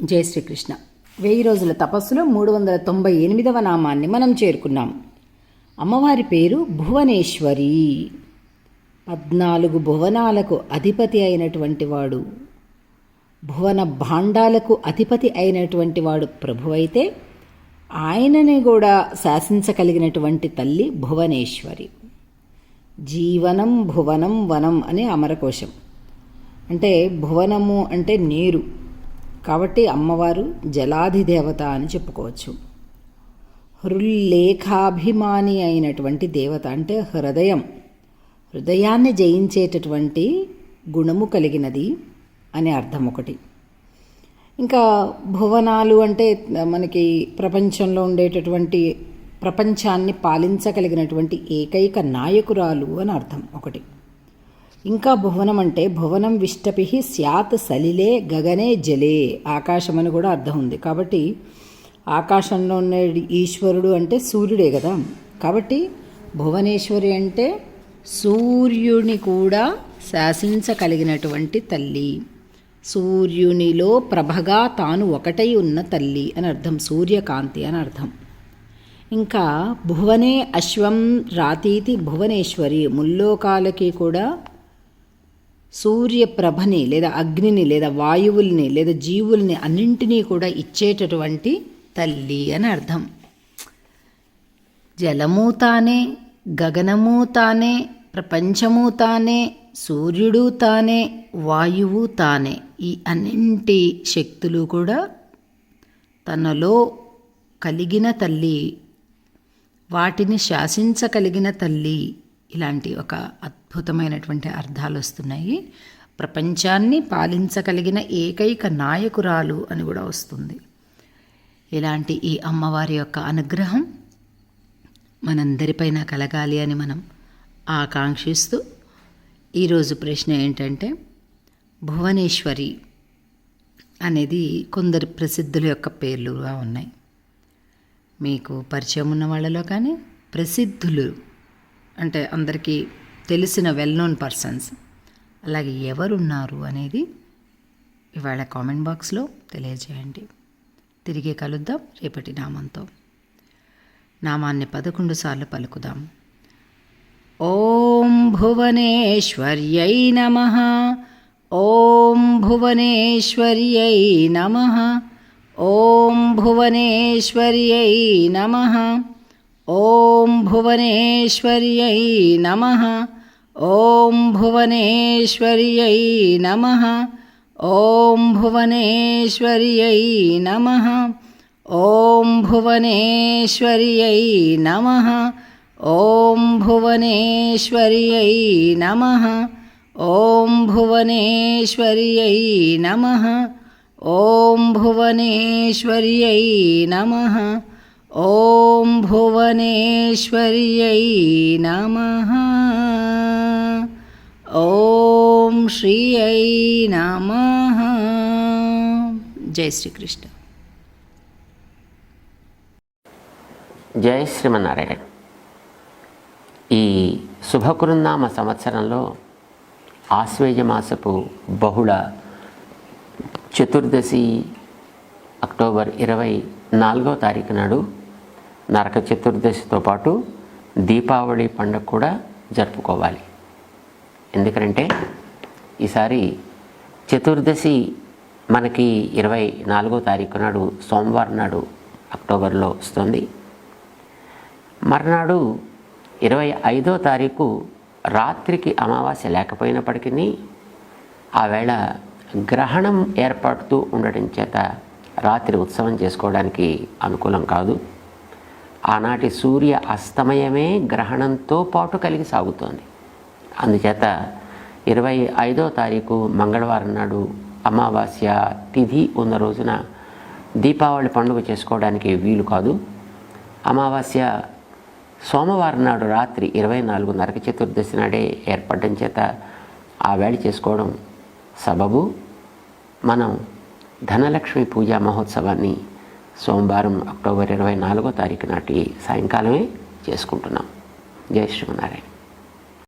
జై శ్రీకృష్ణ. 1000 రోజుల తపస్సులో 398వ నామాన్ని మనం చేరుకున్నాం. అమ్మవారి పేరు భువనేశ్వరి. 14 భువనాలకు అధిపతి అయినటువంటి వాడు, భువన భాండాలకు అధిపతి అయినటువంటి వాడు ప్రభు అయితే, ఆయనని కూడా శాసించగలిగినటువంటి తల్లి భువనేశ్వరి. జీవనం భువనం వనం అనే అమరకోశం. అంటే భువనము అంటే నీరు కాబట్టి అమ్మవారు జలాధిదేవత అని చెప్పుకోవచ్చు. హృల్లేఖాభిమాని అయినటువంటి దేవత అంటే హృదయాన్ని జయించేటటువంటి గుణము కలిగినది అనే అర్థం ఒకటి. ఇంకా భువనాలు అంటే మనకి ప్రపంచంలో ఉండేటటువంటి ప్రపంచాన్ని పాలించగలిగినటువంటి ఏకైక నాయకురాలు అని అర్థం ఒకటి. ఇంకా భువనం అంటే భువనం విష్టపి స్యాత్ సలిలే గగనే జలే, ఆకాశం అని కూడా అర్థం ఉంది. కాబట్టి ఆకాశంలో ఉన్న ఈశ్వరుడు అంటే సూర్యుడే కదా. కాబట్టి భువనేశ్వరి అంటే సూర్యుని కూడా శాసించగలిగినటువంటి తల్లి, సూర్యునిలో ప్రభగా తాను ఒకటై ఉన్న తల్లి అని అర్థం, సూర్యకాంతి అని అర్థం. ఇంకా భువనే అశ్వం రాతీతి భువనేశ్వరి, ముల్లోకాలకి కూడా సూర్యప్రభని లేదా అగ్నిని లేదా వాయువుల్ని లేదా జీవుల్ని అన్నింటినీ కూడా ఇచ్చేటటువంటి తల్లి అని అర్థం. జలము తానే, గగనము తానే, ప్రపంచము తానే, సూర్యుడు తానే, వాయువు తానే. ఈ అన్నింటి శక్తులు కూడా తనలో కలిగిన తల్లి, వాటిని శాసించగలిగిన తల్లి. ఇలాంటి ఒక అద్భుతమైనటువంటి అర్థాలు వస్తున్నాయి. ప్రపంచాన్ని పాలించగలిగిన ఏకైక నాయకురాలు అని కూడా వస్తుంది. ఇలాంటి ఈ అమ్మవారి యొక్క అనుగ్రహం మనందరిపైన కలగాలి అని మనం ఆకాంక్షిస్తూ, ఈరోజు ప్రశ్న ఏంటంటే, భువనేశ్వరి అనేది కొందరు ప్రసిద్ధుల యొక్క పేర్లుగా ఉన్నాయి. మీకు పరిచయం ఉన్న వాళ్ళలో కానీ ప్రసిద్ధులు అంటే అందరికీ తెలిసిన వెల్ నోన్ పర్సన్స్ అలాగే ఎవరున్నారు అనేది ఇవాళ కామెంట్ బాక్స్లో తెలియజేయండి. తిరిగి కలుద్దాం రేపటి నామంతో. నామాన్ని 11 సార్లు పలుకుదాం. ఓం భువనేశ్వర్యై నమః, ఓం భువనేశ్వర్యై నమః, ఓం భువనేశ్వర్యై నమః, ఓం భువనేశ్వర్యై నమః, ఓం భువనేశ్వర్యై నమః, ఓం భువనేశ్వర్యై నమః, ఓం భువనేశ్వర్యై నమః, ఓం భువనేశ్వర్యై నమః, ఓం భువనేశ్వర్యై నమః, ఓం భువనేశ్వర్యై నమః, ఓం భువనేశ్వర్యై నమః, ఓం శ్రీయై నమః. జై శ్రీకృష్ణ. జై శ్రీమన్నారాయణ. ఈ శుభకృన్నామ సంవత్సరంలో ఆశ్వేజమాసపు బహుళ చతుర్దశి అక్టోబర్ 24వ తారీఖు నాడు నరక చతుర్దశితో పాటు దీపావళి పండుగ కూడా జరుపుకోవాలి. ఎందుకంటే ఈసారి చతుర్దశి మనకి 24వ తారీఖు నాడు సోమవారం నాడు అక్టోబర్లో వస్తుంది. మర్నాడు 25వ తారీఖు రాత్రికి అమావాస్య లేకపోయినప్పటికీ ఆ వేళ గ్రహణం ఏర్పడుతూ ఉండడం చేత రాత్రి ఉత్సవం చేసుకోవడానికి అనుకూలం కాదు. ఆనాటి సూర్య అస్తమయమే గ్రహణంతో పాటు కలిగి సాగుతోంది. అందుచేత 25వ తారీఖు మంగళవారం నాడు అమావాస్య తిథి ఉన్న రోజున దీపావళి పండుగ చేసుకోవడానికి వీలు కాదు. అమావాస్య సోమవారం నాడు రాత్రి 24 నరక చతుర్దశి నాడే ఏర్పడడం చేత ఆ వేళ చేసుకోవడం సబబు. మనం ధనలక్ష్మి పూజా మహోత్సవాన్ని సోమవారం అక్టోబర్ 24వ తారీఖు నాటి సాయంకాలమే చేసుకుంటున్నాం. జై శ్రీమన్నారాయణ.